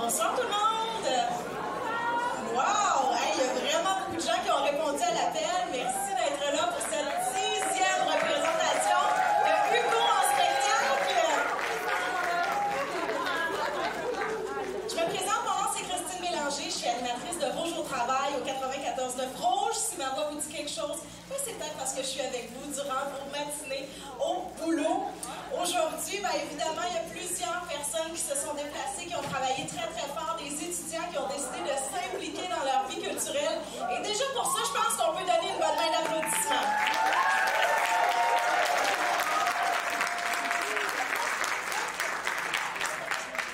Bonsoir tout le monde! Wow! Hey, il y a vraiment beaucoup de gens qui ont répondu à l'appel. Merci d'être là pour cette 10e représentation de Hugo en spectacle. Je me présente, mon nom c'est Christine Bélanger. Je suis animatrice de Rouge au travail au 94.9 Rouge. Si ma voix vous dit quelque chose, c'est peut-être parce que je suis avec vous durant vos matinées au boulot. Aujourd'hui, évidemment, il y a plusieurs personnes qui se sont déplacées, qui ont travaillé très, très fort, des étudiants qui ont décidé de s'impliquer dans leur vie culturelle. Et déjà pour ça, je pense qu'on peut donner une bonne main d'applaudissement.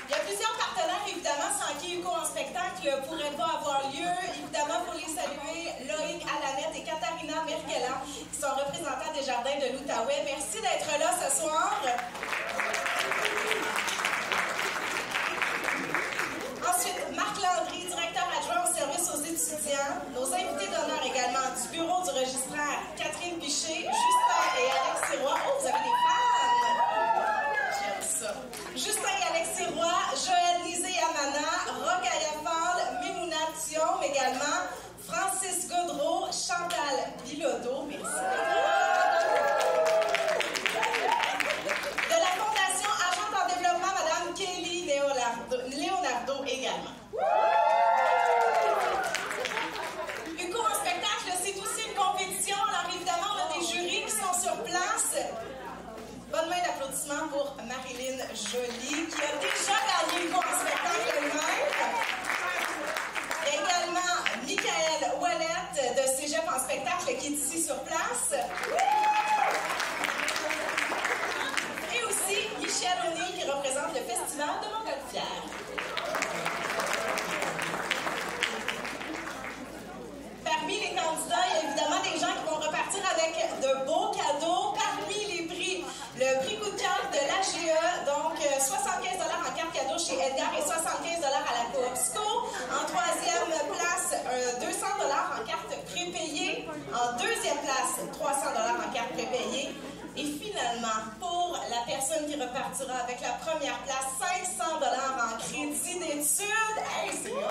Il y a plusieurs partenaires, évidemment, sans qui Hugo en spectacle pourrait pas avoir lieu. Évidemment, pour les saluer, Loïc Alamette et Katharina Merkelan, qui sont représentants des Jardins de l'Outaouais. Merci d'être là ce soir. Ensuite, Marc Landry, directeur adjoint au service aux étudiants. Nos invités d'honneur également du bureau du registraire, Catherine Piché, Justin et Alexis Roy. Oh, vous avez des fans! J'aime ça. Justin et Alexis Roy, Joël Lisée-Amana, Rokhaya Fall, Mimouna Thion également, Francis Gaudreau, Chantal Bilodeau. Merci. De la Fondation Agente en développement, Madame Kelly Leonardo également. Hugo en spectacle, c'est aussi une compétition. Alors évidemment, on a des jurys qui sont sur place. Bonne main d'applaudissement pour Marilyn Joly, qui a déjà gagné Hugo en spectacle elle-même. Également, Michael Ouellet de Cégep en spectacle, qui est ici sur place. Et aussi Michel O'Neill, qui représente le Festival de Montgolfière. Parmi les candidats, il y a évidemment des gens qui vont repartir avec de beaux cadeaux. Parmi les prix, le prix coup de cœur de l'AGE, donc 75 $ en carte cadeau chez Edgar et 75 $ à la Coopsco. En troisième place, 200 $ en carte prépayée. En deuxième place, 300 $ en carte prépayée. Et finalement, pour la personne qui repartira avec la première place, 500 $ en crédit d'études. Hey, c'est bon!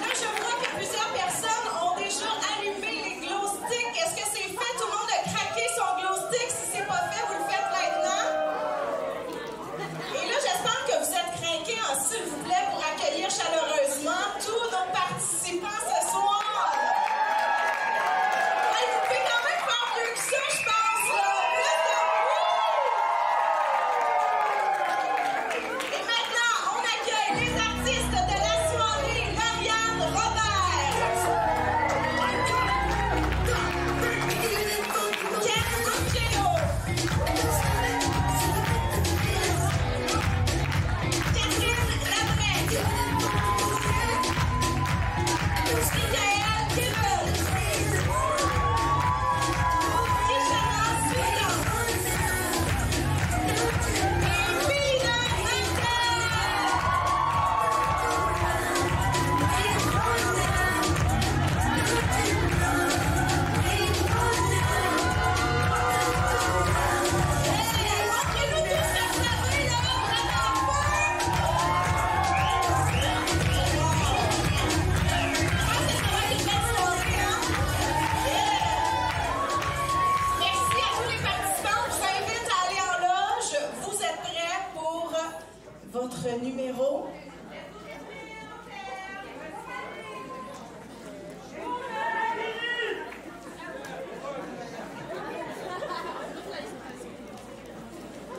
Là, je vois que plusieurs personnes ont déjà allumé les glow sticks. Est-ce que c'est fait? Tout le monde a craqué son glow stick. Si c'est pas fait, vous le faites maintenant. Et là, j'espère que vous êtes craqués, s'il vous plaît, pour accueillir chaleureusement tous nos participants ce soir. Hey, vous pouvez quand même faire mieux que ça, je pense. Et maintenant, on accueille les artistes de la soirée, Lauriane Robert, Ken Cucchino, Catherine Labrec, Michael Kivel, Kishana Soudan et Mélina montrez-nous tout ce que vous avez là, vraiment fort! Merci à tous les participants. Je vous invite à aller en loge. Vous êtes prêts pour votre numéro?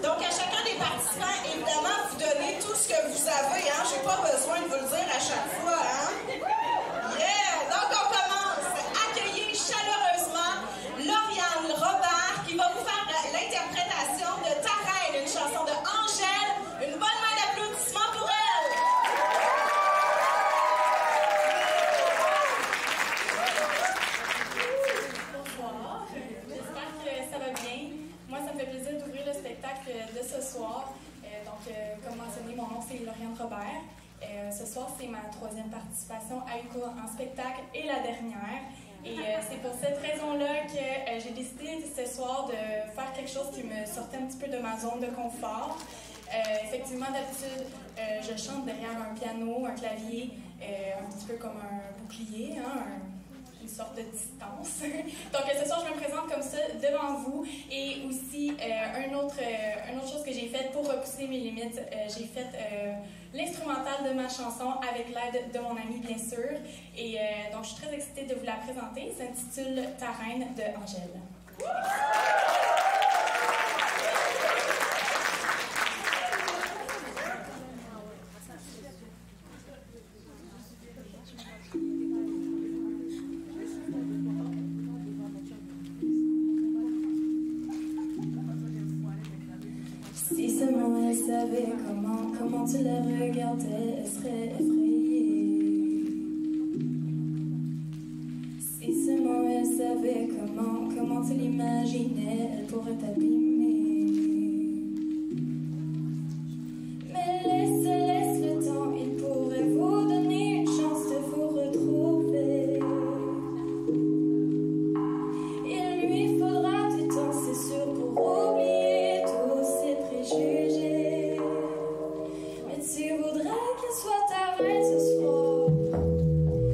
Donc, à chacun des participants, évidemment, vous donnez tout ce que vous avez. Hein? Je n'ai pas besoin de vous le dire à chaque fois. Hein? Yeah! Donc, on commence. Accueillez chaleureusement Lauriane Robert qui va vous faire l'interprétation de Ta Reine, une chanson de Angèle. Une bonne main d'applaudissement pour elle. Bonsoir, j'espère que ça va bien. Moi, ça me fait plaisir d'ouvrir le spectacle de ce soir. Comme mentionné, mon nom c'est Lauriane Robert. Ce soir, c'est ma 3e participation à Hugo en spectacle et la dernière. Et c'est pour cette raison-là que j'ai décidé ce soir de faire quelque chose qui me sortait un petit peu de ma zone de confort. Effectivement, d'habitude, je chante derrière un piano, un clavier, un petit peu comme un bouclier, hein, une sorte de distance. Donc ce soir, je me présente comme ça devant vous. Et aussi, une autre chose que j'ai faite pour repousser mes limites, j'ai fait l'instrumental de ma chanson avec l'aide de mon ami, bien sûr. Et donc, je suis très excitée de vous la présenter. Ça s'intitule « Ta reine » de Angèle. Si seulement elle savait comment tu la regardais, elle serait effrayée. Si seulement elle savait comment tu l'imaginais, elle pourrait t'abîmer. Mais laisse le temps, il pourrait vous donner une chance de vous retrouver. Il lui faudra du temps, c'est sûr, pour oublier tous ses préjugés. Mais tu voudrais qu'elle soit ta reine ce soir,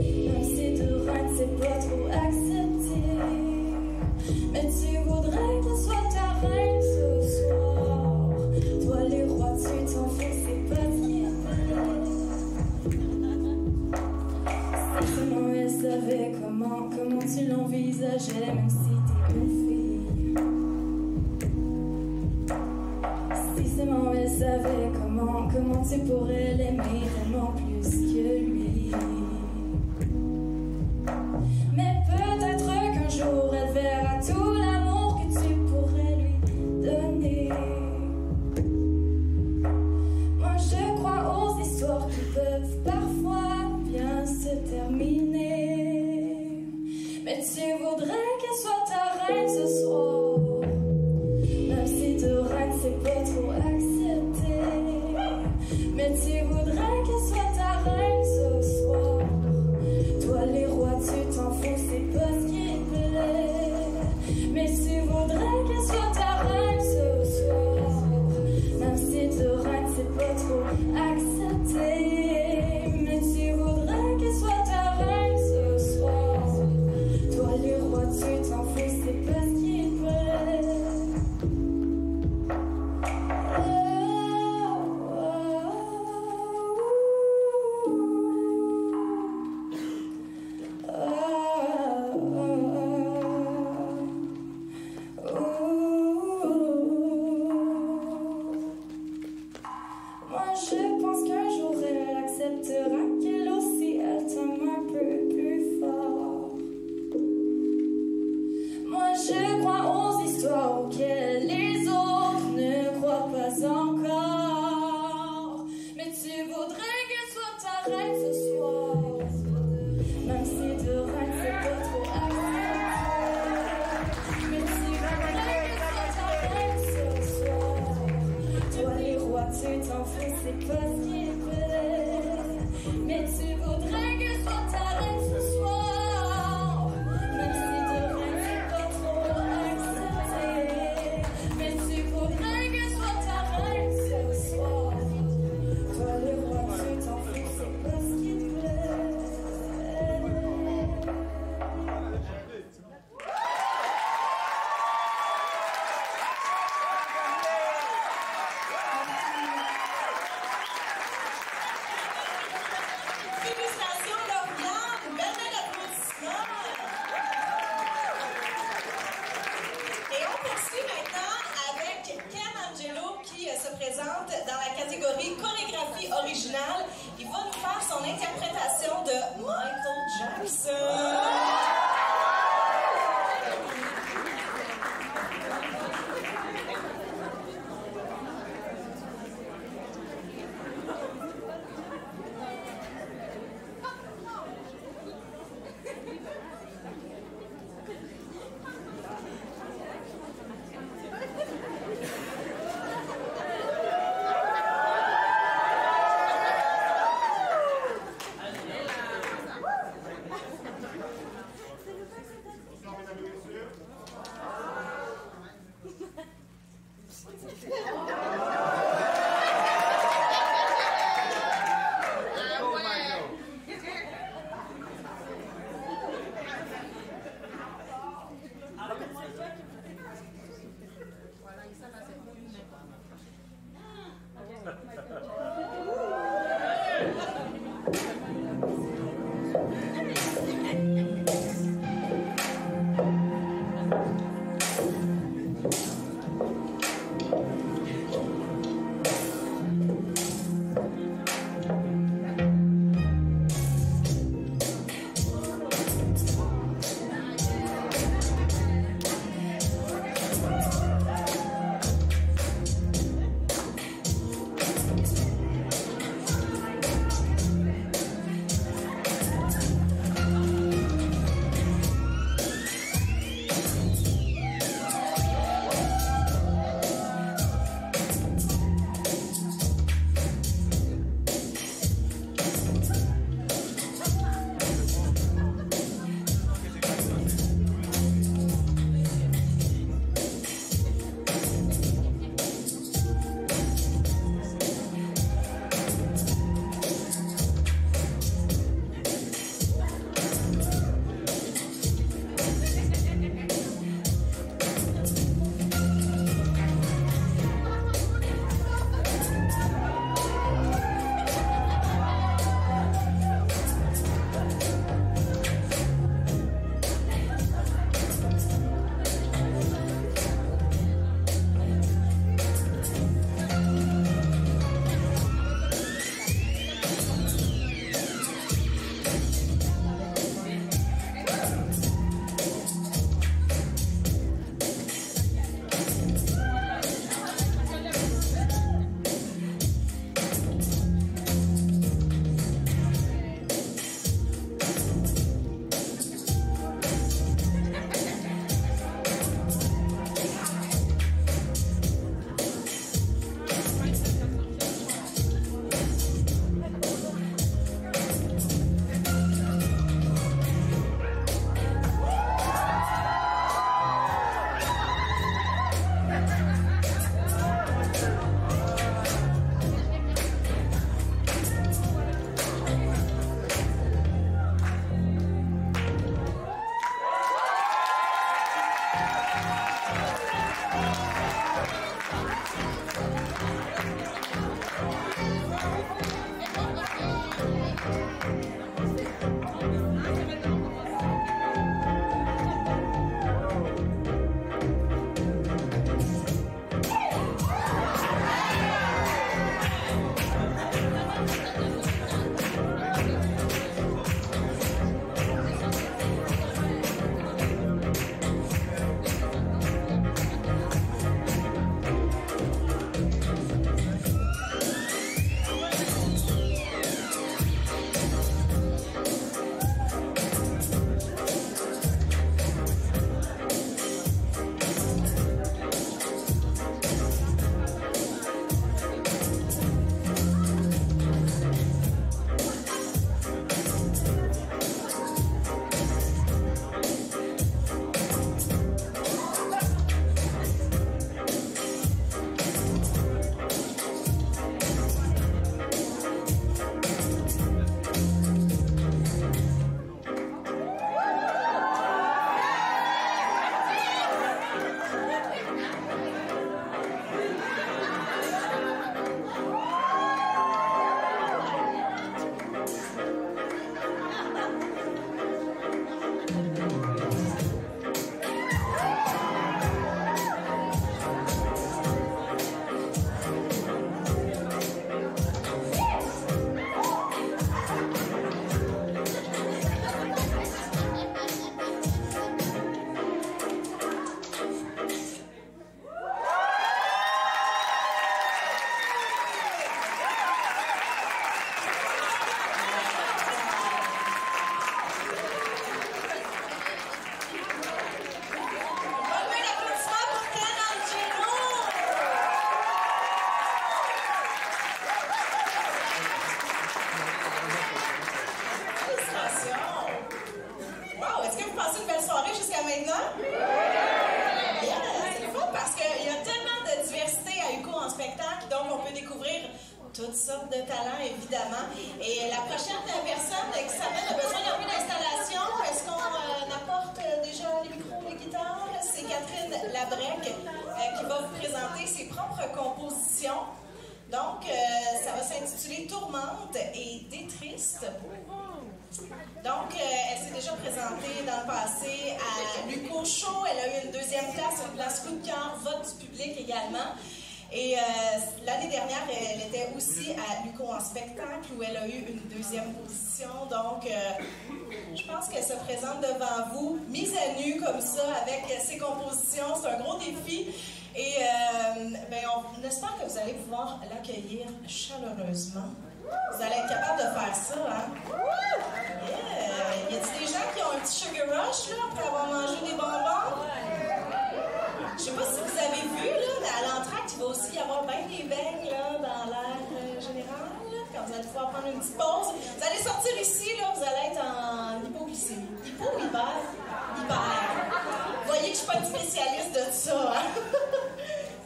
même si de reine c'est pas trop accepté. Mais tu voudrais qu'elle soit ta reine ce soir. Toi les rois tu t'en fous, c'est pas ce qui est. Si seulement elle savait comment tu l'envisageais, même si t'es une fille. Si seulement elle savait comment tu pourrais l'aimer tellement plus que lui. Mais peut-être qu'un jour elle verra tout l'amour que tu pourrais lui donner. Moi je crois aux histoires qui peuvent parfois bien se terminer. Mais tu voudrais qu'elle soit ta reine ce soir, même si de reine c'est pas trop accepté. Mais tu voudrais qu'elle soit ta reine ce soir. Toi les rois tu t'en fous, c'est pas ce qui te plaît. Mais tu voudrais qu'elle soit ta reine ce soir, même si de reine c'est pas trop accepté. Mais tu voudrais qu'elle soit ta reine ce soir. Toi les rois tu t'en fous, c'est pas ce qui te plaît. Moi je pense qu'un jour elle acceptera qu'elle aussi elle t'aime un peu plus fort. Moi je crois aux histoires auxquelles les autres ne croient pas encore. Mais tu voudrais qu'elle soit ta reine ce soir, même si de reine c'est pas trop accepté. Mais tu voudrais qu'elle soit ta reine ce soir. Toi les rois tu t'en fous, c'est pas ce qui te plaît. Mais tu voudrais qu'elle soit ta reine ce soir, même si de reine c'est pas trop accepté. Mais tu voudrais qu'elle soit ta reine ce soir. Toi les rois tu t'en fous, c'est pas ce qui te plaît. Félicitations, Lauriane! Belle applaudissement! Et on poursuit maintenant avec Ken Angelo qui se présente dans la catégorie chorégraphie originale. Il va nous faire son interprétation de Michael Jackson. toutes sortes de talents, évidemment. Et la prochaine personne qui s'appelle a besoin d'un peu d'installation. Est-ce qu'on apporte déjà les micros, les guitares? C'est Catherine Labrec qui va vous présenter ses propres compositions. Donc, ça va s'intituler Tourmente et Détriste. Donc, elle s'est déjà présentée dans le passé à l'UCO Show. Elle a eu une deuxième place coup de cœur, vote du public également. Et l'année dernière, elle était aussi à l'UCO en spectacle où elle a eu une deuxième position. Donc, je pense qu'elle se présente devant vous, mise à nu comme ça, avec ses compositions. C'est un gros défi. Et on espère que vous allez pouvoir l'accueillir chaleureusement. Vous allez être capable de faire ça, hein? Yeah. Y a-t-il des gens qui ont un petit sugar rush, là, après avoir mangé des bonbons? Je sais pas si vous avez vu, là, à l'entracte, il va aussi y avoir bien des beignes, là, dans l'air général, là, quand vous allez pouvoir prendre une petite pause. Vous allez sortir ici, là, vous allez être en hypoglycémie. Hypo ou hyper? Hyper. Vous voyez que je suis pas une spécialiste de ça, hein?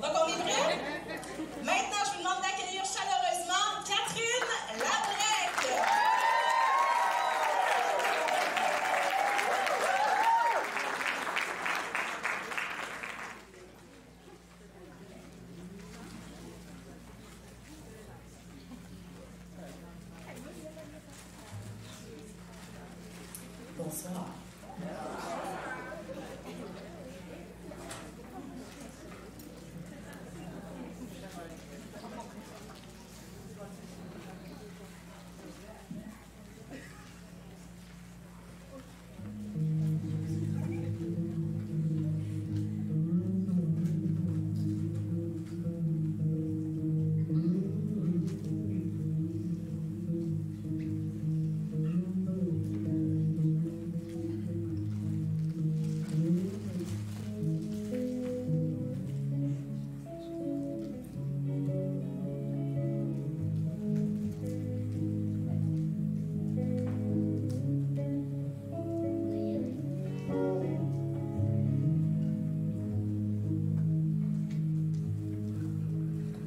Donc, on est prêts? Maintenant, je vous demande d'accueillir chaleureusement Catherine Labrec. Bonsoir.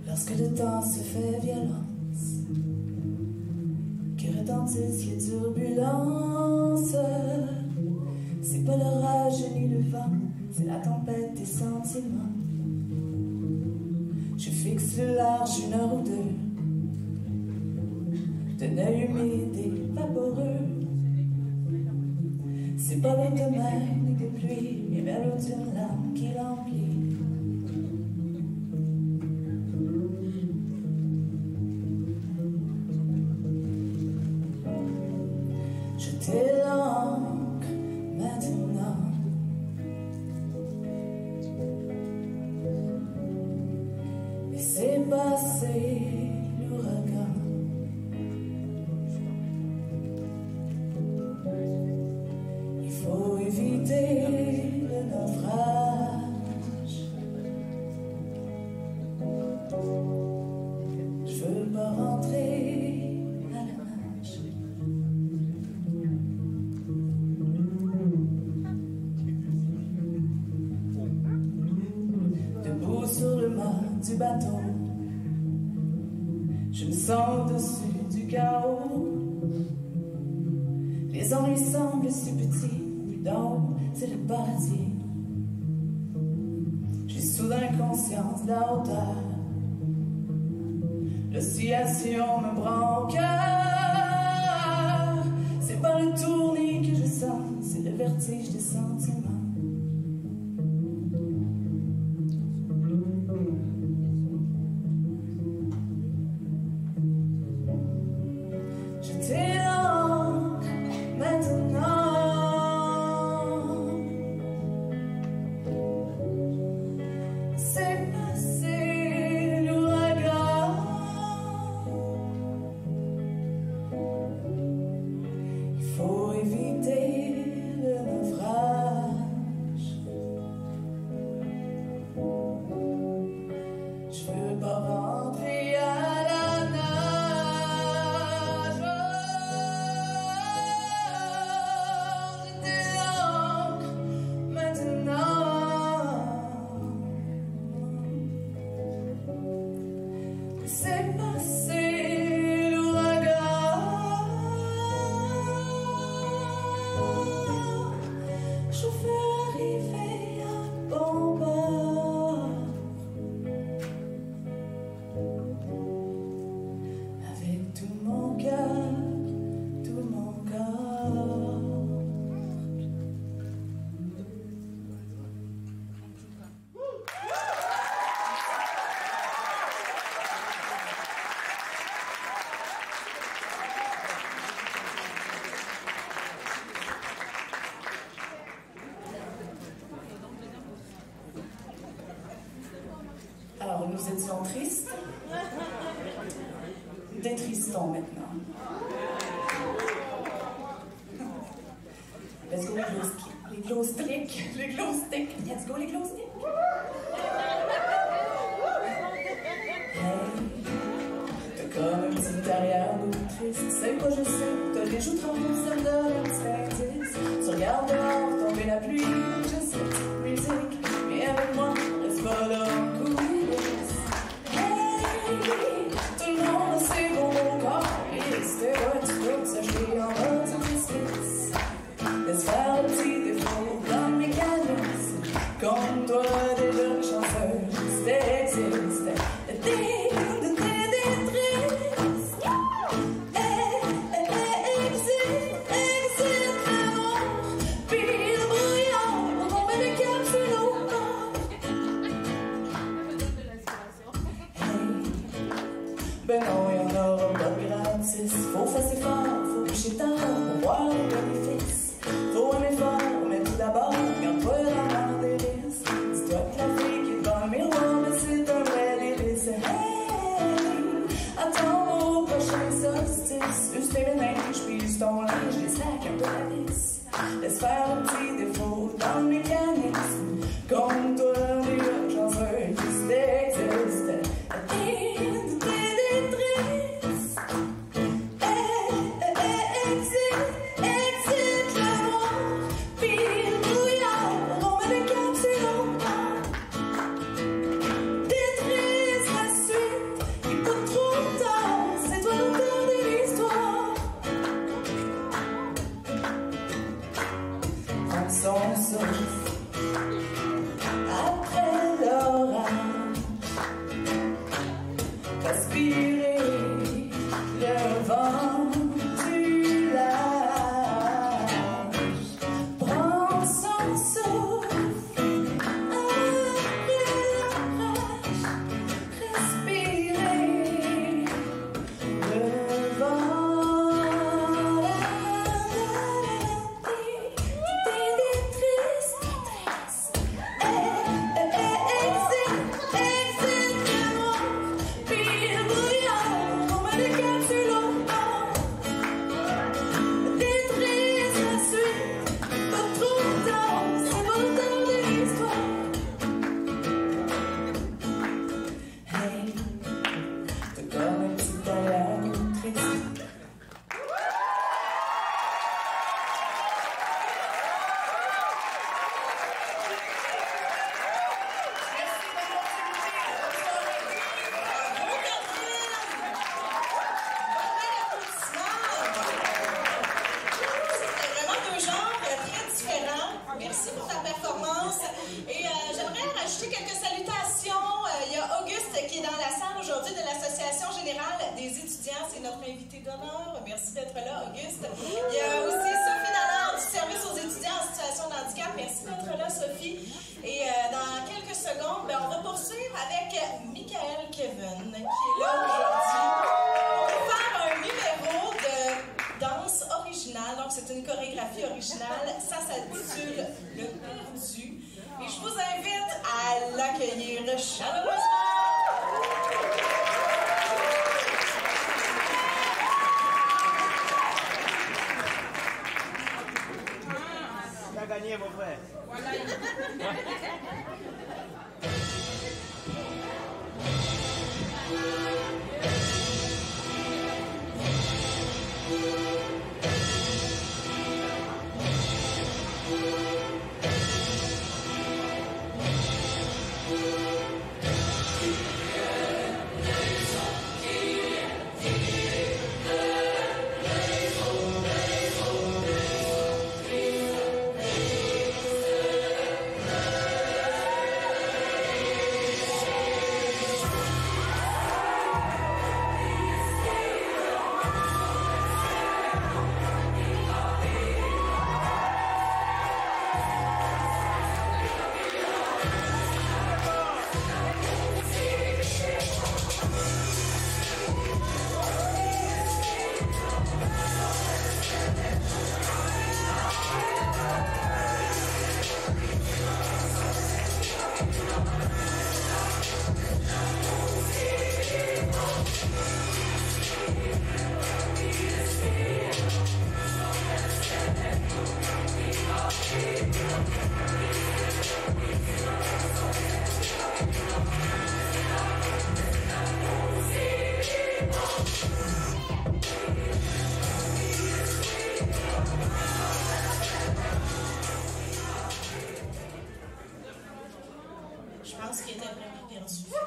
Lorsque le temps se fait violence, que retentissent les turbulences, c'est pas l'orage ni le vent, c'est la tempête des sentiments. Je fixe le large 1 heure ou 2, d'un œil humide et vaporeux. C'est pas l'eau de mer ni de pluie, mais vers l'eau d'une larme qui l'emplit. Jetez l'encre maintenant. Laissez passer l'ouragan. Il faut éviter le naufrage. Je veux pas rentrer à la nage. Debout sur le mât du bateau, je me sens au-dessus du chaos. Les ennuis semblent si petits, puis donc c'est le paradis. J'ai soudain conscience de la hauteur. L'oscillation me prend au cœur. C'est pas le tournis que je sens, c'est le vertige des sentiments. Jetez l'encre maintenant. C'est passé l'ouragan. Il faut éviter le naufrage. Je veux pas rentrer à la nage. Jetez l'encre maintenant. C'est passé nous étions tristes. Détristons maintenant. Let's go les glow sticks. Les glow sticks. Let's go les glow sticks. Hey, t'as comme un petit arrière-goût triste. C'est quoi je sais, t'as les joues troncs, celle de l'instinctif. Tu regardes dehors tomber la pluie, je sais petite musique. Mais avec moi, reste pas là en coulisses. Hey, tout le monde sait mon corps. Et c'était pas tu peux s'acheter en mode de biscuits. Laisse faire le petit défaut dans le mécanisme. Comme toi, déjà chanceuse, c'était existe. Ben non, y'en aura pas de gratis. Faut passer fort, faut boucher tard pour voir le bénéfice. Faut un effort, mais tout d'abord, garde-toi dans la délice. Dis-toi que la fille qui est dans le miroir, mais c'est un vrai délice. Hey, attends au prochain solstice. Use tes ménages, puis use ton linge, les sacs un peu la vis. Laisse faire un petit défaut dans le mécanisme. Comme toi, déjà chanceux, qui existe. Son souffle après l'orage, respirer le vent du large, prendre son souffle après l'orage, respirer le vent. Merci pour ta performance. Et j'aimerais rajouter quelques salutations. Il y a Auguste qui est dans la salle aujourd'hui de l'Association générale des étudiants. C'est notre invité d'honneur. Merci d'être là, Auguste. Il y a aussi Sophie Dallard du service aux étudiants en situation de handicap. Merci d'être là, Sophie. Et dans quelques secondes, on va poursuivre avec Michael Kevin qui est là aujourd'hui pour faire un numéro de danse originale. Donc, c'est une chorégraphie originale. Ça s'intitule Le Perdu. Et je vous invite à l'accueillir chaleureusement. Tu as gagné, mon frère.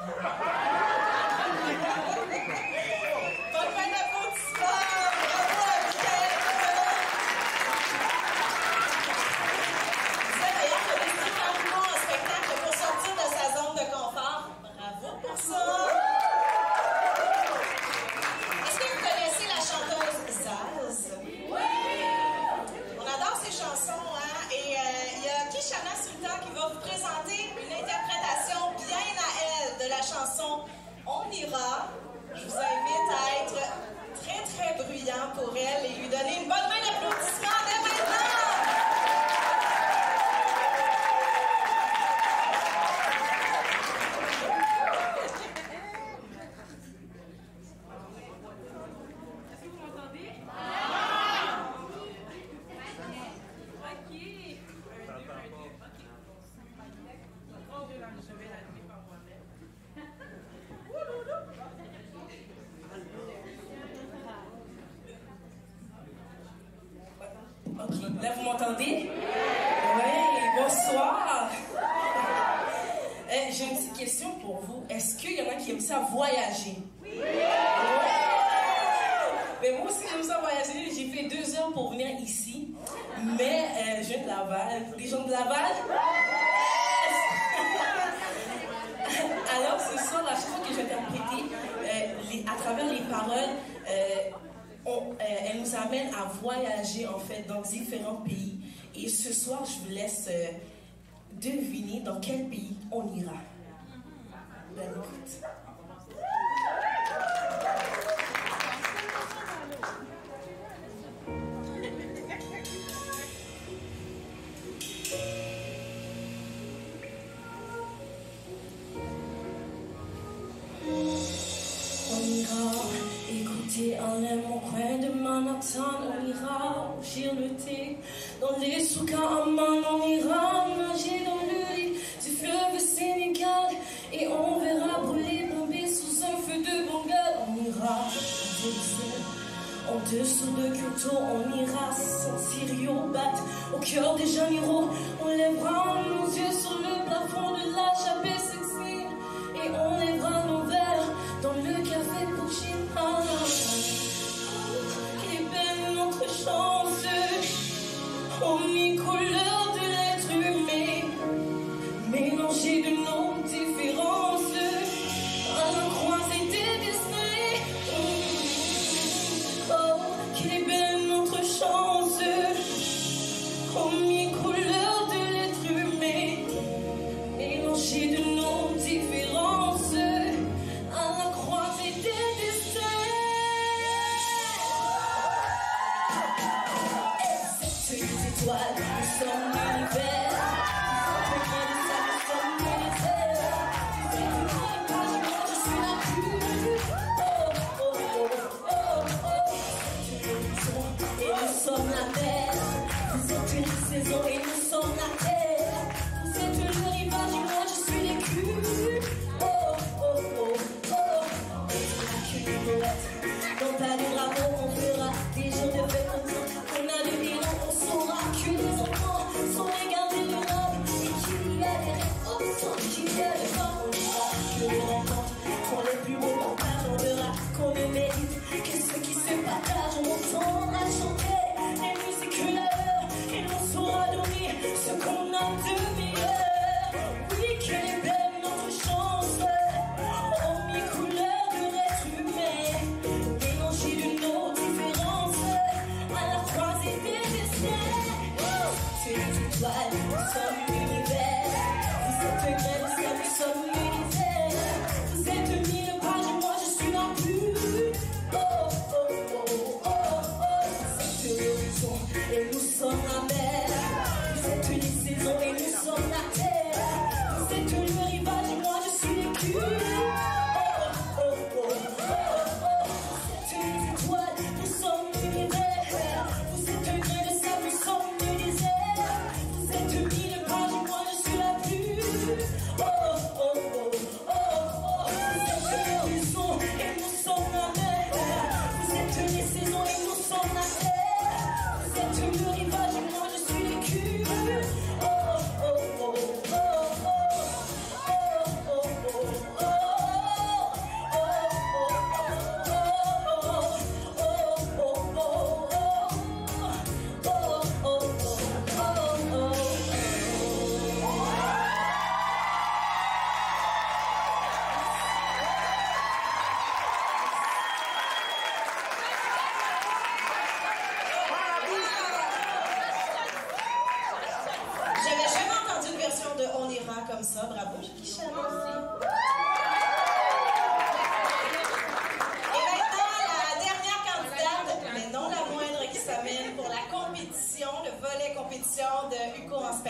Bonne fin d'applaudissement! Bravo à Michael! Vous êtes d'ailleurs que les carrément en spectacle pour sortir de sa zone de confort. Bravo pour ça! Est-ce que vous connaissez la chanteuse Zaz? Oui! On adore ses chansons, hein? Et il y a Kishana Sultan qui va vous présenter une interprétation bien à elle de la chanson On ira. Je vous invite à être très, très bruyant pour elle et lui donner une bonne main d'applaudissement dès maintenant! Ok, là vous m'entendez? Oui, bonsoir. J'ai une petite question pour vous. Est-ce qu'il y en a qui aiment ça voyager? Oui! Ouais! Mais moi aussi j'aime ça voyager. J'ai fait 2 heures pour venir ici. Mais je viens de Laval. Les gens de Laval? Alors ce soir, la chanson que je vais interpréter, à travers les paroles, elle nous amène à voyager en fait dans différents pays. Et ce soir, je vous laisse deviner dans quel pays on ira. Bonne écoute. On ira écouter un aime au coin de Manhattan. On ira rougir le thé dans les souks à Amman. On ira nager dans le lit du fleuve Sénégal. Et on verra brûler bombés sous un feu de Bengale. On ira en dessous de Kyoto. On ira sentir Yobat au cœur des Janeiro. On lèvera nos yeux sur le plafond de la chapelle sexy. Et on lèvera nos verres dans le café Puccina. Quelle belle notre chance, omnicouleur de l'être humain, mélangée de nos différences, à la croisée des destins. Oh, quelle belle notre chance, omnicouleur de l'être humain, mélangée de nos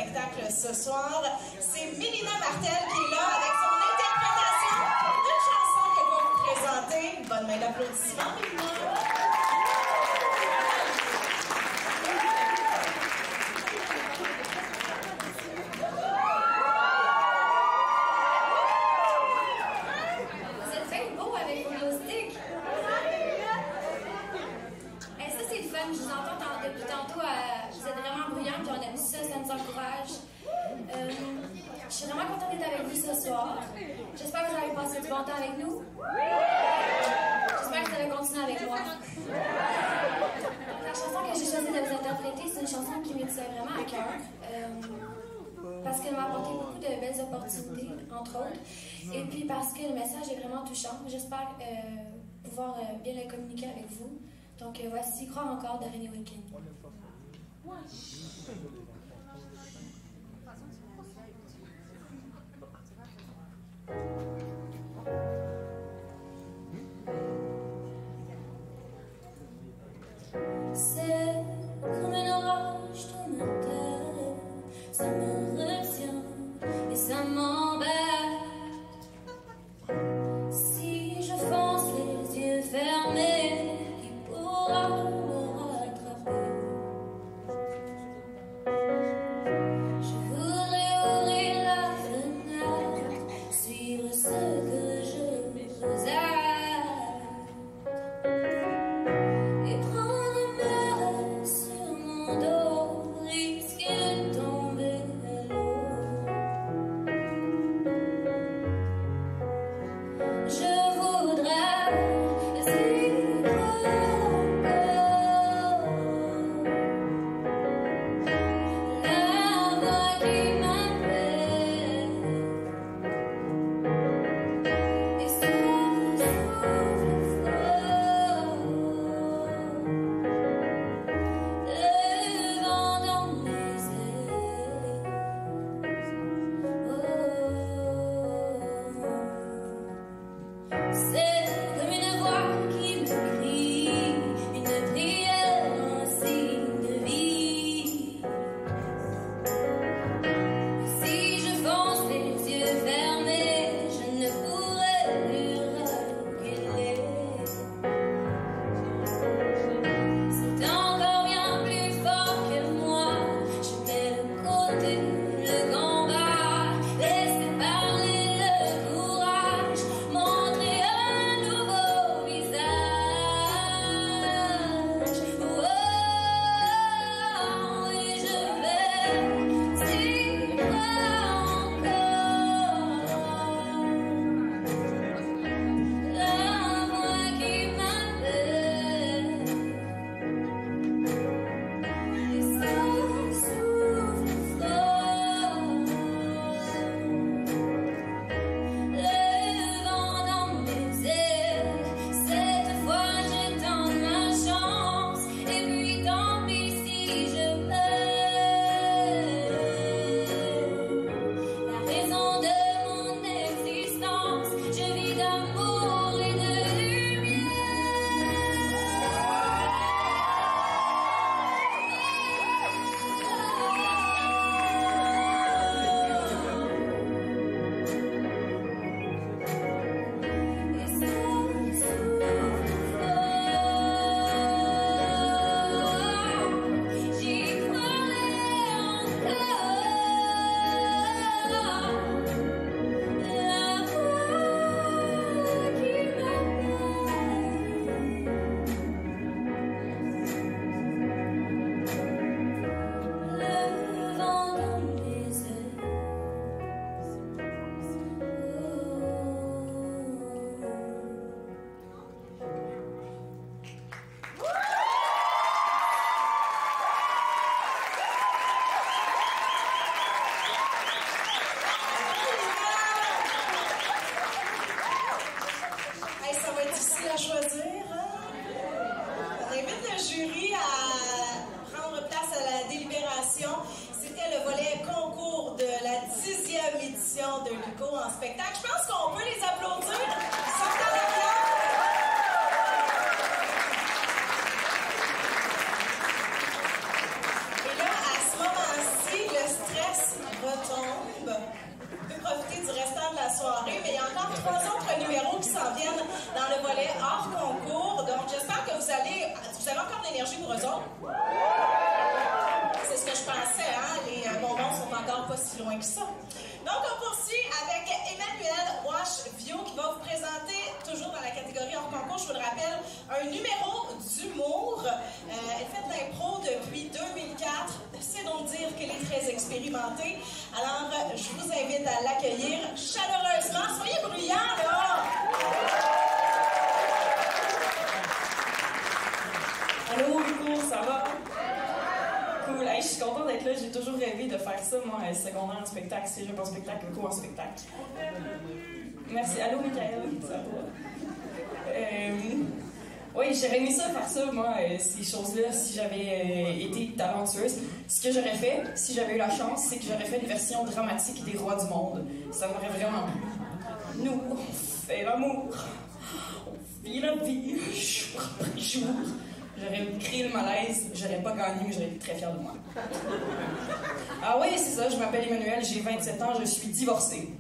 spectacle ce soir. C'est Mélina Martel qui est là avec son interprétation d'une chanson qu'elle va vous présenter. Bonne main d'applaudissements, Mélina. Je vous entends depuis tantôt, vous êtes vraiment bruyants, puis on aime ça, ça nous encourage. Je suis vraiment contente d'être avec vous ce soir. J'espère que vous allez passer du bon temps avec nous. J'espère que vous allez continuer avec moi. La chanson que j'ai choisi de vous interpréter, c'est une chanson qui me tient vraiment à cœur. Parce qu'elle m'a apporté beaucoup de belles opportunités, entre autres. Et puis parce que le message est vraiment touchant. J'espère pouvoir bien le communiquer avec vous. Donc voici Croire encore de Renée Wickham. C'est comme un orage dans ma tête, ça me retient et ça m'embête. Si je fonce les yeux fermés, je voudrais ouvrir la fenêtre, suivre ce que je vous aime et prendre mer sur mon dos, risquer de tomber à l'eau. Je voudrais vivre C'était le volet concours de la 10e édition de l'UQO en spectacle. Je pense qu'on peut les applaudir. Ils sont en applaudissement. Et là, à ce moment-ci, le stress que ça. Donc, on poursuit avec Emmanuelle Roche-Viau qui va vous présenter, toujours dans la catégorie hors concours, je vous le rappelle, un numéro d'humour. Elle fait de l'impro depuis 2004. C'est donc dire qu'elle est très expérimentée. Alors, je vous invite à l'accueillir chaleureusement. Soyez bruyants, là! Allô, Rico, ça va? Cool. Hey, je suis contente d'être là. J'ai toujours rêvé de faire ça, moi, secondaire en spectacle, cégep en spectacle, Rico en spectacle. Merci. Allô, Michael, ça va? Oui, j'aurais aimé ça, faire ça, moi, ces choses-là, si j'avais été talentueuse. Ce que j'aurais fait, si j'avais eu la chance, c'est que j'aurais fait une version dramatique des Rois du Monde. Ça m'aurait vraiment plu. Nous, on fait l'amour. On vit la vie, jour après jour. J'aurais créé le malaise, j'aurais pas gagné, mais j'aurais été très fière de moi. Ah oui, c'est ça, je m'appelle Emmanuelle, j'ai 27 ans, je suis divorcée.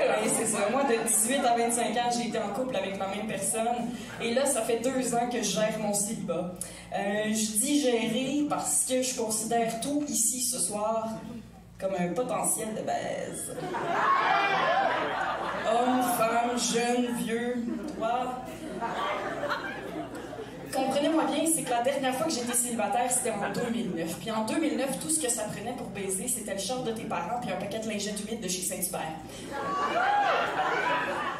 Oui, c'est ça. Moi, de 18 à 25 ans, j'ai été en couple avec la même personne. Et là, ça fait 2 ans que je gère mon célibat. Je dis gérer parce que je considère tout ici, ce soir, comme un potentiel de baise. Homme, femme, jeune, vieux, toi. Comprenez-moi bien, c'est que la dernière fois que j'étais célibataire, c'était en 2009. Puis en 2009, tout ce que ça prenait pour baiser, c'était le char de tes parents puis un paquet de lingettes humides de chez Saint-Hubert.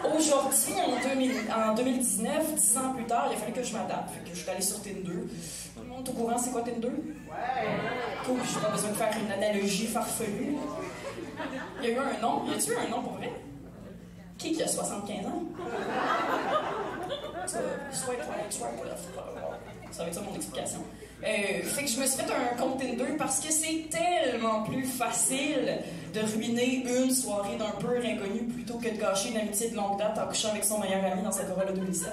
Aujourd'hui, en 2019, 10 ans plus tard, il a fallu que je m'adapte. Fait que je suis allée sur Tinder. Tout le monde est au courant, c'est quoi Tinder? Ouais! Cool, j'ai pas besoin de faire une analogie farfelue. Il y a eu un nom. Y a-tu eu un nom pour vrai? Qui a 75 ans? Swipe right, swipe left. Ça va être ça mon explication. Fait que je me suis fait un compte Tinder parce que c'est tellement plus facile de ruiner une soirée d'un pur inconnu plutôt que de gâcher une amitié de longue date en couchant avec son meilleur ami dans cette Corolla 2007.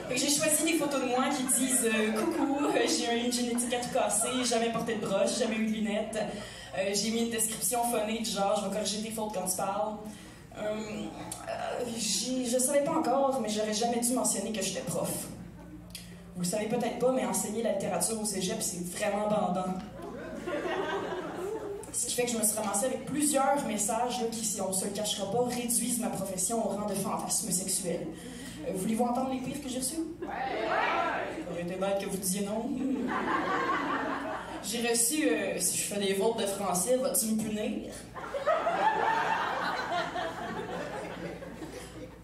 Fait que j'ai choisi des photos de moi qui disent coucou, j'ai une génétique à tout casser, jamais porté de broche, jamais eu de lunettes. J'ai mis une description phonée du genre, je vais corriger tes fautes quand tu parles. Je savais pas encore, mais j'aurais jamais dû mentionner que j'étais prof. Vous le savez peut-être pas, mais enseigner la littérature au cégep, c'est vraiment bandant. Ce qui fait que je me suis ramassée avec plusieurs messages là, qui, si on se le cachera pas, réduisent ma profession au rang de fantasme sexuel. Voulez-vous entendre les pires que j'ai reçus? Ouais! Ça aurait été bête que vous disiez non. J'ai reçu si je fais des fautes de français, vas-tu me punir?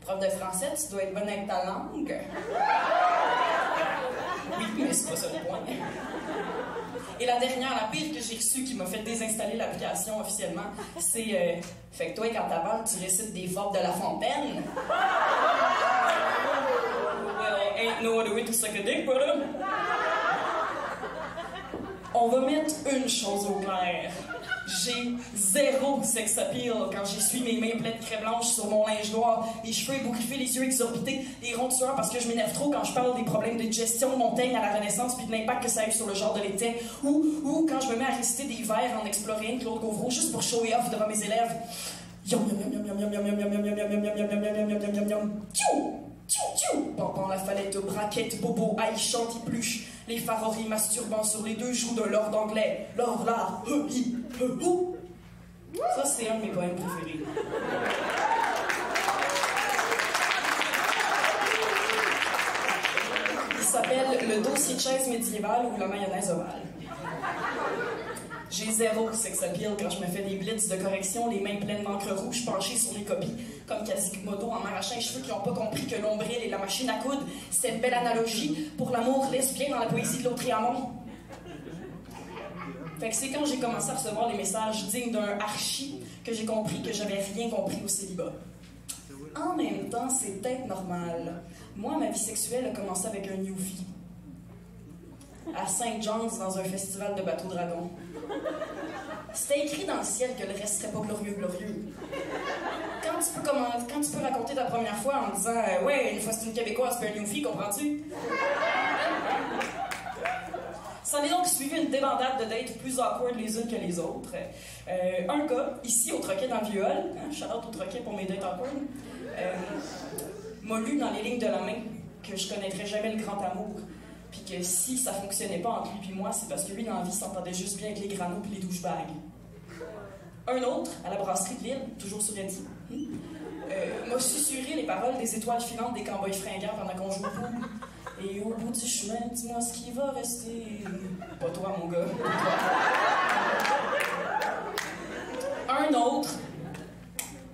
Prof de français, tu dois être bonne avec ta langue. Oui, mais c'est pas ça le point. Et la dernière, la pire que j'ai reçue, qui m'a fait désinstaller l'application officiellement, c'est fait que toi, quand t'avances, tu récites des fables de La Fontaine. Well, ain't no other way to suck a dick, brother. On va mettre une chose au clair. J'ai zéro sex appeal quand j'essuie mes mains pleines de craie blanche sur mon linge noir, les cheveux éboucliffés, les yeux exorbités, les ronds de sueur parce que je m'énerve trop quand je parle des problèmes de digestion de Montaigne à la Renaissance puis de l'impact que ça a eu sur le genre de l'été, ou quand je me mets à réciter des vers en explorant Claude Gauvreau juste pour show et off devant mes élèves. Yum yum yum yum yum yum yum yum yum yum yum yum yum yum yum yum yum yum. Bonbon, la fallette, braquette, bobo, aïe, chante, épluche, les favoris masturbant sur les 2 joues de lord anglais. Lord là, ou. Ça, c'est un de mes poèmes préférés. Il s'appelle Le dossier de chaise médiévale ou la mayonnaise ovale. J'ai zéro sex appeal quand je me fais des blitz de correction, les mains pleines d'encre rouge penchées sur les copies, comme Quasimodo en m'arrachant les cheveux qui n'ont pas compris que l'ombril et la machine à coudre, c'est une belle analogie pour l'amour lesbien dans la poésie de Lautréamont. Fait que c'est quand j'ai commencé à recevoir les messages dignes d'un archi que j'ai compris que j'avais rien compris au célibat. En même temps, c'est peut-être normal. Moi, ma vie sexuelle a commencé avec un newfie. À St. John's, dans un festival de bateaux dragons. C'était écrit dans le ciel que le reste serait pas glorieux. Quand tu peux raconter ta première fois en disant « Ouais, une fois c'est une Québécoise, c'est un newfie, comprends-tu? » Ça en est donc suivi une débandade de dates plus awkward les unes que les autres. Un gars, ici au Troquet dans le Vieux Hall, shout-out au Troquet pour mes dates awkward, m'a lu dans les lignes de la main que je connaîtrais jamais le grand amour. Puis que si ça fonctionnait pas entre lui et moi, c'est parce que lui, dans la vie, s'entendait juste bien avec les granos et les douchebags. Un autre, à la brasserie de Lille, toujours sur Eddie, m'a susurré les paroles des étoiles filantes des cowboys fringants pendant qu'on joue au pool. Et au bout du chemin, dis-moi ce qui va rester. Pas toi, mon gars. Un autre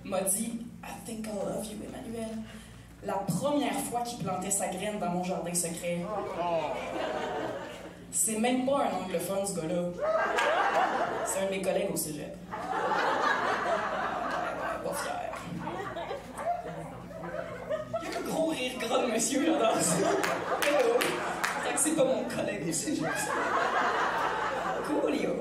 m'a dit « I think I love you, Emmanuel ». La première fois qu'il plantait sa graine dans mon jardin secret. C'est même pas un anglophone, ce gars-là. C'est un de mes collègues au cégep. Pas fier. Il y a un gros rire gras de monsieur là dans ça. Fait que c'est pas mon collègue au cégep. Cool, yo.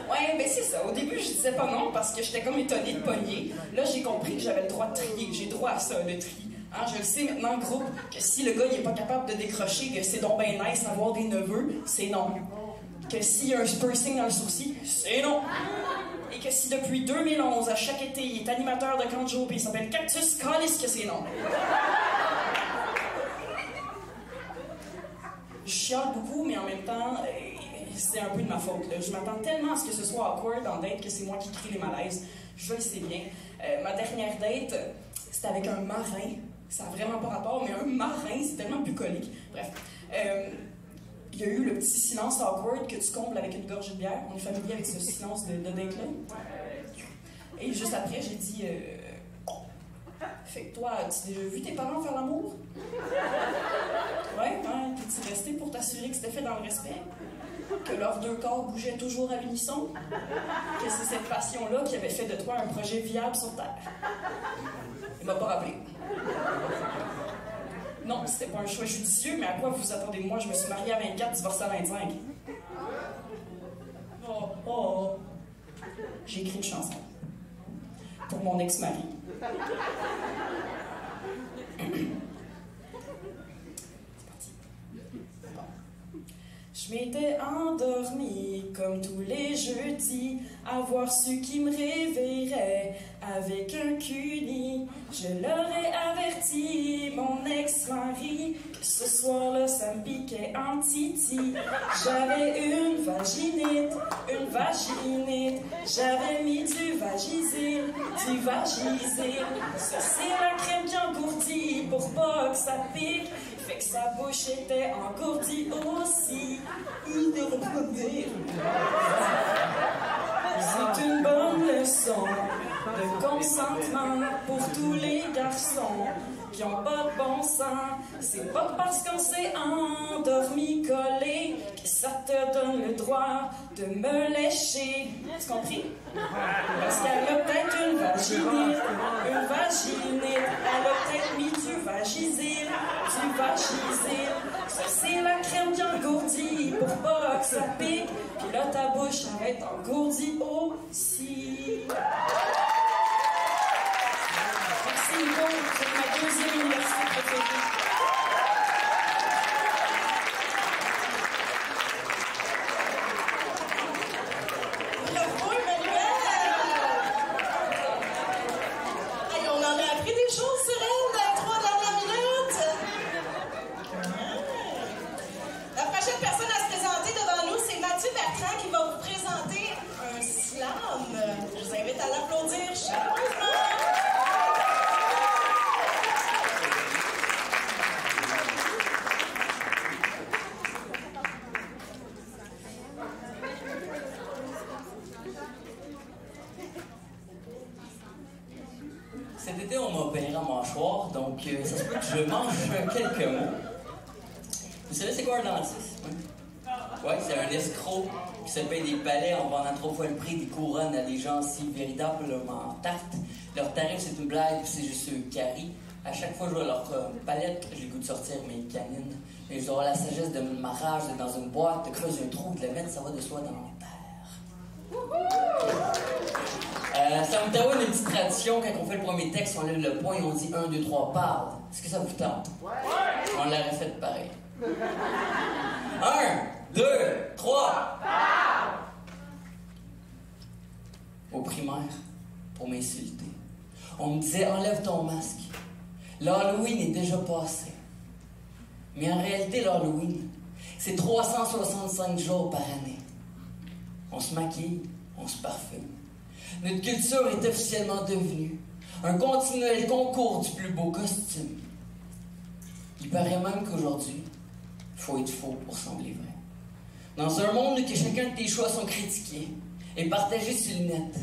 Ouais, ben c'est ça. Au début, je disais pas non parce que j'étais comme étonnée de pogner. Là, j'ai compris que j'avais le droit de trier. J'ai droit à ça, le tri. Hein, je le sais maintenant, groupe, que si le gars il est pas capable de décrocher, que c'est donc ben nice d'avoir des neveux, c'est non. Que s'il y a un piercing dans le sourcil, c'est non. Et que si depuis 2011, à chaque été, il est animateur de camp de jour et il s'appelle Cactus, calisse que c'est non. Je chiale beaucoup, mais en même temps, c'est un peu de ma faute. Là. Je m'attends tellement à ce que ce soit awkward en date que c'est moi qui crée les malaises. Je le sais bien. Ma dernière date, c'était avec un marin. Ça n'a vraiment pas rapport, mais un marin, c'est tellement bucolique. Bref. Il y a eu le petit silence awkward que tu combles avec une gorgée de bière. On est familier avec ce silence de date-là. Et juste après, j'ai dit... Fait que toi, as-tu déjà vu tes parents faire l'amour? Ouais, t'es-tu resté pour t'assurer que c'était fait dans le respect? Que leurs deux corps bougeaient toujours à l'unisson? Que c'est cette passion-là qui avait fait de toi un projet viable sur Terre? Il m'a pas rappelé. Non, c'était pas un choix judicieux, mais à quoi vous attendez de moi? Je me suis mariée à 24, divorcée à 25. Oh. J'ai écrit une chanson. Pour mon ex-mari. C'est parti. Bon. Je m'étais endormie comme tous les jeudis, avoir su qui me réveillerait avec un cuni. Je leur ai averti, mon ex-mari, que ce soir-là, ça me piquait en titi. J'avais une vaginite. J'avais mis du Vagisil. Ça, c'est la crème qui engourdit pour pas que ça pique. Fait que sa bouche était engourdie aussi. C'est une bonne leçon de consentement pour tous les garçons qui ont pas de bon sens. C'est pas parce qu'on s'est endormi collé que ça te donne le droit de me lécher. Tu compris? Parce qu'elle a peut-être une vaginite. Elle a peut-être mis du Vagisil. Ça, c'est la crème qui engourdit pour pas que ça pique. Puis là, ta bouche arrête engourdie aussi. Merci, Nico. C'est ma deuxième université préférée. Bravo, Emmanuel! Hey, on en a appris des choses sur elle dans les 3 dernières minutes. La prochaine personne à se présenter devant nous, c'est Mathieu Bertrand qui va vous présenter un slam. Je vous invite à l'applaudir chaleureusement. Cet été, on m'a opéré en mâchoire, donc ça se peut que je mange quelques mots. Vous savez, c'est quoi un dentiste? Ouais, c'est un escroc qui se paye des palais en vendant 3 fois le prix des couronnes à des gens si véritablement tartes. Leur tarif, c'est une blague, c'est juste eux qui arrivent. À chaque fois que je vois leur palette, j'ai le goût de sortir mes canines. Mais je dois avoir la sagesse de ma rage d'être dans une boîte, de creuser un trou, de la mettre, ça va de soi dans la terre. Ça me taouine une petite tradition, quand on fait le premier texte, on lève le poing et on dit 1, 2, 3, parle. Est-ce que ça vous tente? On l'aurait fait pareil. 1, 2, 3, parle! Au primaire, pour m'insulter, on me disait enlève ton masque. L'Halloween est déjà passé. Mais en réalité, l'Halloween, c'est 365 jours par année. On se maquille, on se parfume. Notre culture est officiellement devenue un continuel concours du plus beau costume. Il paraît même qu'aujourd'hui, il faut être faux pour sembler vrai. Dans un monde où que chacun de tes choix sont critiqués et partagés sur le net,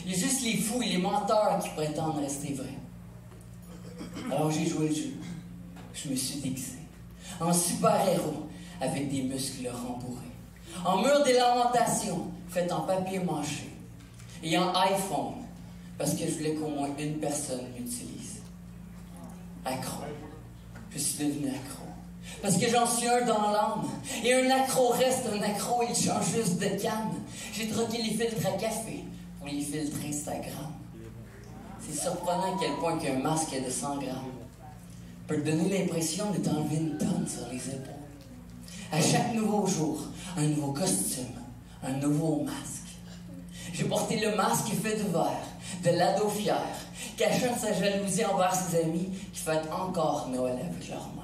il y a juste les fous et les menteurs qui prétendent rester vrais. Alors j'ai joué le jeu. Je me suis déguisé en super-héros avec des muscles rembourrés, en mur des lamentations fait en papier mâché et en iPhone parce que je voulais qu'au moins une personne m'utilise. Accro. Je suis devenu accro. Parce que j'en suis un dans l'âme. Et un accro reste un accro, il change juste de canne. J'ai troqué les filtres à café pour les filtres Instagram. C'est surprenant à quel point qu'un masque de 100 grammes peut te donner l'impression de t'enlever une tonne sur les épaules. À chaque nouveau jour, un nouveau costume, un nouveau masque. J'ai porté le masque fait de verre, de l'ado fier, cachant sa jalousie envers ses amis qui fêtent encore Noël avec leur mère.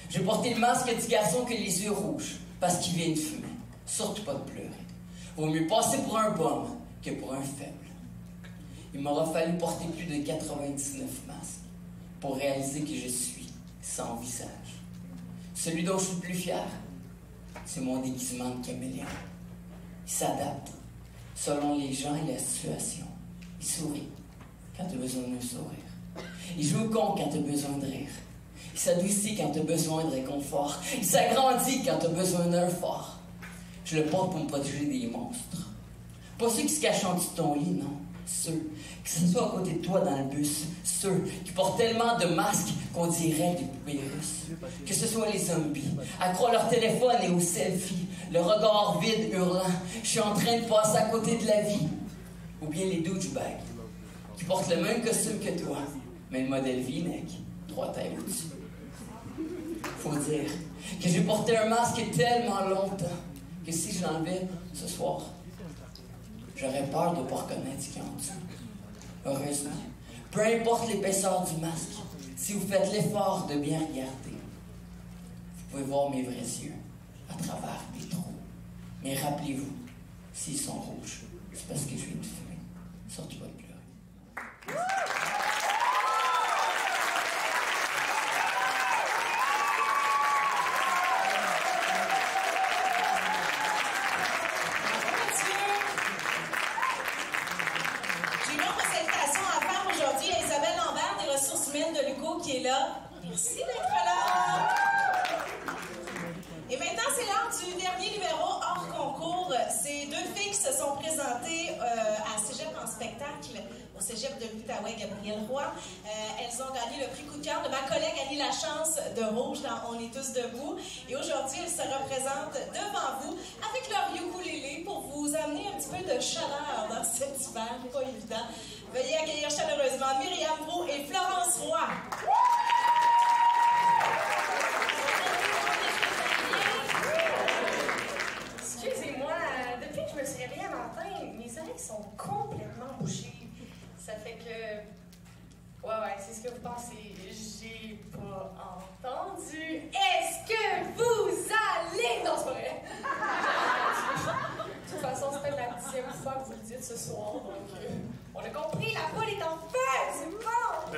J'ai porté le masque du garçon qui a les yeux rouges, parce qu'il vient de fumer. Surtout pas de pleurer. Vaut mieux passer pour un bum que pour un faible. Il m'aura fallu porter plus de 99 masques pour réaliser que je suis sans visage. Celui dont je suis le plus fier, c'est mon déguisement de caméléon. Il s'adapte selon les gens et la situation. Il sourit quand tu as besoin d'un sourire. Il joue au con quand tu as besoin de rire. Il s'adoucit quand tu as besoin de réconfort. Il s'agrandit quand tu as besoin d'un fort. Je le porte pour me protéger des monstres. Pas ceux qui se cachent en dessous de ton lit, non. Ceux qui s'assoient à côté de toi dans le bus. Ceux qui portent tellement de masques qu'on dirait des poupées russes. Que ce soit les zombies, accro à leur téléphone et aux selfies, le regard vide hurlant « Je suis en train de passer à côté de la vie ». Ou bien les douchebags, qui portent le même costume que toi, mais le modèle V-neck, 3 tailles au-dessus. Faut dire que j'ai porté un masque tellement longtemps que si je l'enlevais ce soir, j'aurais peur de ne pas reconnaître ce qu'il y a en dessous. Heureusement, peu importe l'épaisseur du masque, si vous faites l'effort de bien regarder, vous pouvez voir mes vrais yeux à travers les trous. Mais rappelez-vous, s'ils sont rouges, c'est parce que je viens de fumer. Surtout pas de pleurer. De Lugo qui est là. Merci d'être là. Et maintenant, c'est l'heure du dernier numéro hors concours. Ces deux filles qui se sont présentées à Cégep en spectacle, au Cégep de l'Outaouais, Gabrielle Roy. Elles ont gagné le prix coup de cœur de ma collègue Annie Lachance de Rouge dans On est tous debout. Et aujourd'hui, elles se représentent devant vous avec leur ukulélé pour vous amener un petit peu de chaleur dans cet hiver, pas évident. Veuillez accueillir chaleureusement Myriam Roux et Florence Roy. Excusez-moi, depuis que je me suis réveillée un matin, mes oreilles sont complètement bouchées. Ça fait que... Ouais, c'est ce que vous pensez. J'ai pas entendu. Est-ce que vous allez... Non, c'est pas vrai. De toute façon, c'est peut-être la 10e fois que vous le dites ce soir, donc... On a compris, la poule est en feu! C'est bon!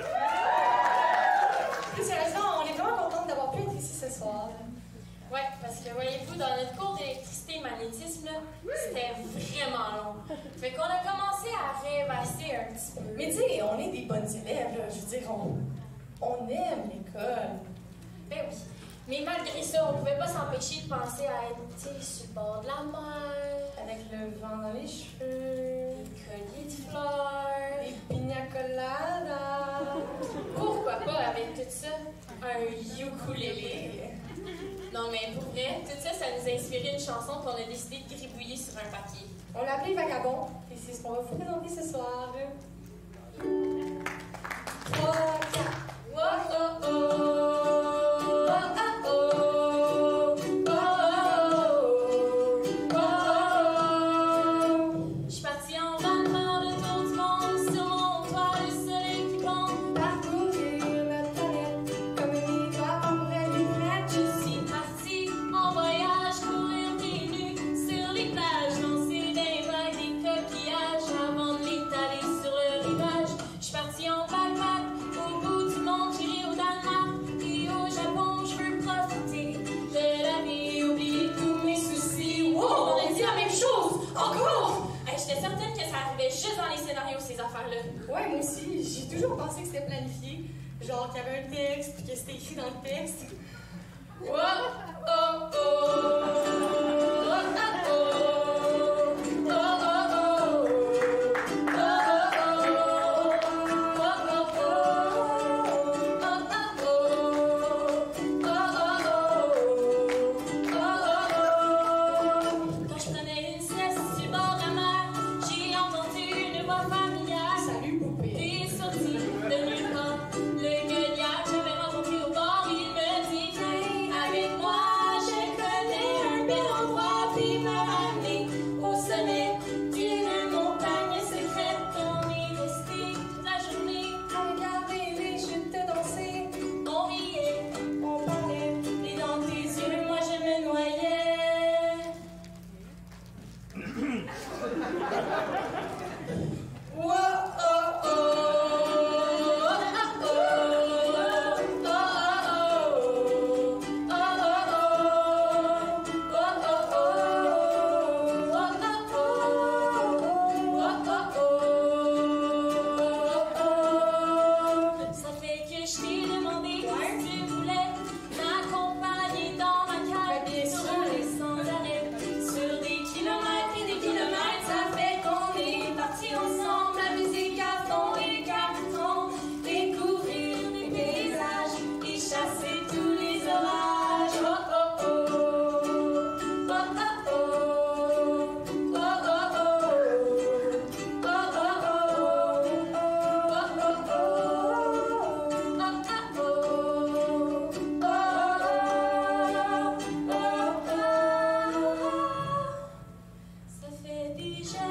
Plus sérieusement, on est vraiment contente d'avoir pu être ici ce soir. Ouais, parce que voyez-vous, dans notre cours d'électricité et magnétisme, c'était vraiment long. Fait qu'on a commencé à rêvasser un petit peu. Mais tu sais, on est des bonnes élèves, là. Je veux dire, on aime l'école. Ben oui. Mais malgré ça, on pouvait pas s'empêcher de penser à être, tu sais, sur le bord de la mer. Avec le vent dans les cheveux. Des colliers de fleurs. Des pina coladas. Pourquoi pas, avec tout ça, un ukulélé. Non, mais pour vrai, tout ça, ça nous a inspiré une chanson qu'on a décidé de gribouiller sur un papier. On l'a appelé Vagabond, et c'est ce qu'on va vous présenter ce soir. 3, 4. Oh, oh, oh. Encore? Hey, j'étais certaine que ça arrivait juste dans les scénarios, ces affaires-là. Ouais, moi aussi, j'ai toujours pensé que c'était planifié. Genre qu'il y avait un texte, puis que c'était écrit dans le texte. Oh, oh, oh, oh, oh, oh, quand je prenais une sieste sur le bord de la mer, j'ai entendu une voix familière. Salut, poupée. Des sorties de nulle part. Le gueulière que j'avais rencontré au bord, il me dit viens avec moi, je connais un bel endroit, puis me ramener au sommet d'une montagne secrète. On est resté toute la journée À regarder les chutes de danser. on riait, On parlait. et dans tes yeux, moi je me noyais. Ça fait que je t'ai demandé si tu voulais m'accompagner dans ma cale sur les sans arrêt, sur des kilomètres et des kilomètres. Ça fait qu'on est partis ensemble, la musique à fond et les cartons, découvrir des paysages et chasser tous les orages. Oh oh oh, oh oh oh, oh oh Ça fait déjà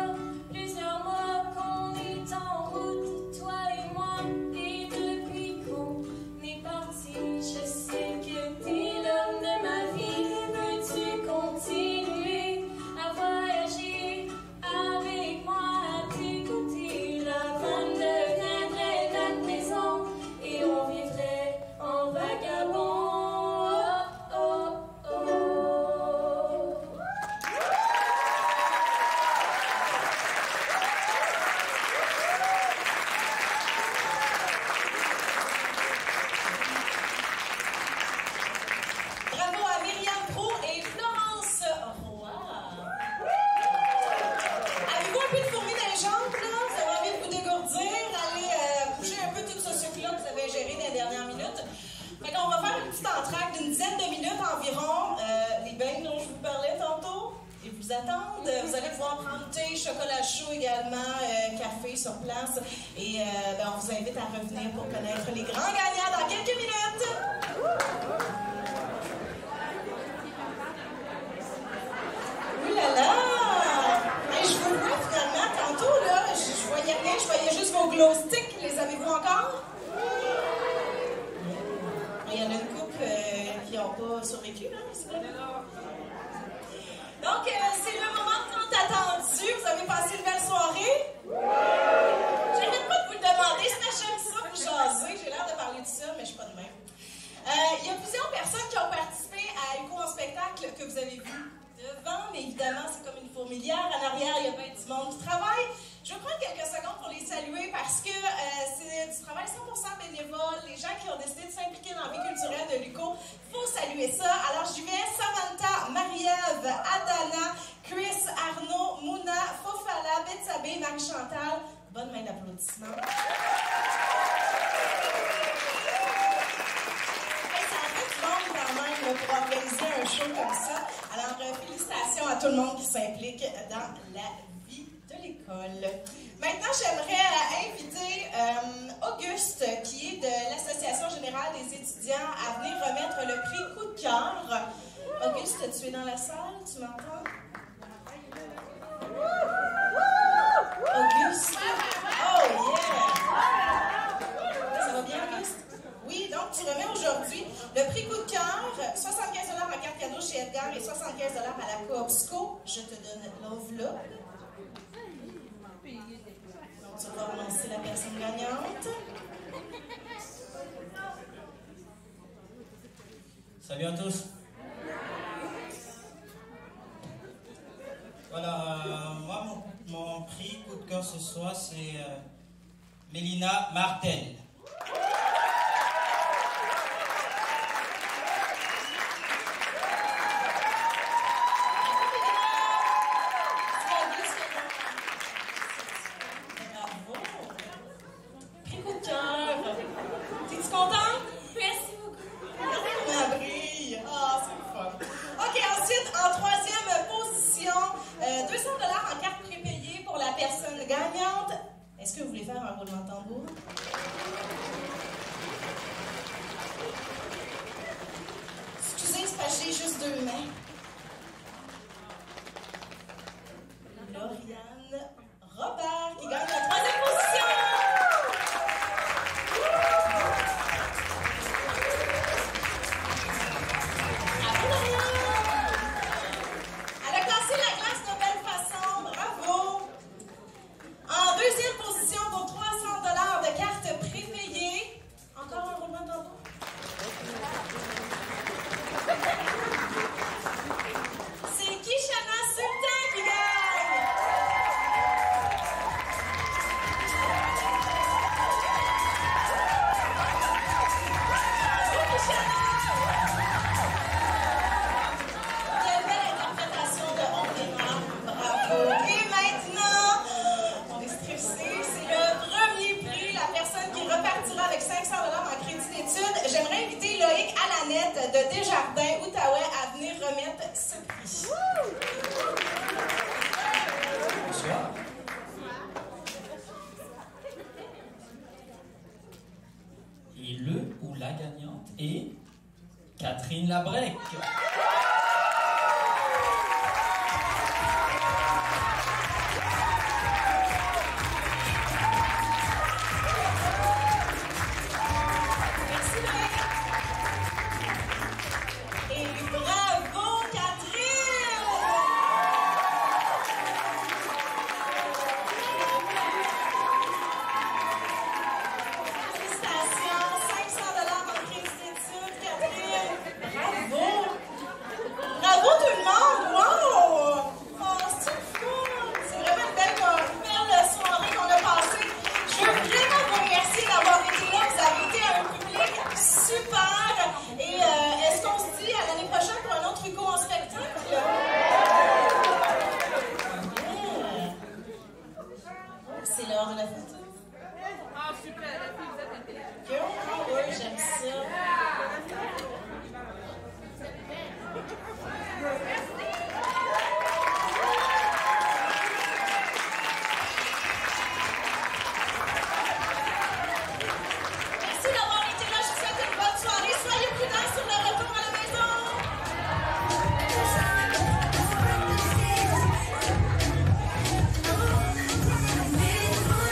plusieurs mois qu'on est en route, toi et moi, et depuis qu'on est parti, je sais que t'es l'homme de ma vie. Veux-tu continuer à voyager avec moi, à tes côtés? La vanne deviendrait notre maison et on vivrait en vagabond. Oh, oh, oh. Bravo à Myriam Pro et Florence Roy. Avez-vous un peu de fourmis dans les jambes, là? Vous avez envie de vous dégourdir, aller bouger un peu tout ce sucre-là que vous avez géré dans les dernières minutes. Fait qu'on va faire une petite entracte d'une dizaine de minutes environ. Les bains dont je vous parlais tantôt, ils vous attendent. Vous allez pouvoir prendre thé, chocolat chaud également, café sur place. Et on vous invite à revenir pour connaître les grands gagnants dans quelques minutes. Ouh là là! Hey, je vous vois finalement tantôt, là, je voyais rien, je voyais juste vos glow sticks. Les avez-vous encore? Il y en a une couple qui n'ont pas survécu, là, c'est vrai? Donc, c'est le moment tant attendu. Vous avez passé une belle soirée? J'arrête pas de vous le demander, c'est que j'aime ça vous jaser. J'ai l'air de parler de ça, mais je suis pas de même. Il y a plusieurs personnes qui ont participé à Echo en spectacle que vous avez vu devant, mais évidemment, c'est comme une fourmilière. En arrière, il y a bien du monde qui travaille. Je vais prendre quelques secondes pour les saluer parce que c'est du travail 100% bénévole. Les gens qui ont décidé de s'impliquer dans la vie culturelle de l'UQO, il faut saluer ça. Alors, j'y vais. Samantha, Marie-Ève, Adana, Chris, Arnaud, Mouna, Fofala, Betsabé, Marie-Chantal. Bonne main d'applaudissements. Pour organiser un show comme ça. Alors, félicitations à tout le monde qui s'implique dans la vie de l'école. Maintenant, j'aimerais inviter Auguste, qui est de l'Association générale des étudiants, à venir remettre le prix Coup de cœur. Auguste, tu es dans la salle, tu m'entends? Auguste? Oh yeah! Ça va bien, Auguste? Oui, donc tu remets aujourd'hui le prix Coup de cœur, 75 $ en carte cadeau chez Edgar et 75 $ à la Coop SCO. Je te donne l'enveloppe. Donc tu vas annoncer la personne gagnante. Salut à tous. Voilà, moi soir, c'est Mélina Martel. Bravo! Prix coup de cœur. T'es-tu contente? Merci beaucoup. Ma brille. Ah, c'est le fun. OK, ensuite, en troisième position, 200 $ en carte prépayée pour la personne gagnante. Est-ce que vous voulez faire un roulement de tambour? Excusez, c'est parce que j'ai juste 2 mains. Lauriane Robert qui gagne la troisième position. Bravo, Lauriane. Elle a cassé la glace de belle façon. Bravo. En deuxième position pour 300 $ de carte prépayée. Encore un roulement de tambour. C'est Kishana Sultan qui gagne. Bravo, Kishana. Quelle belle interprétation de On est mort. Bravo. Et maintenant, on est stressé. C'est le premier prix, la personne qui repartira avec 500 $ en crédit d'études. J'aimerais inviter Loïc Alanette de Desjardins, Outaouais, à venir remettre ce prix. Bonsoir. Et le ou la gagnante est Catherine Labrec.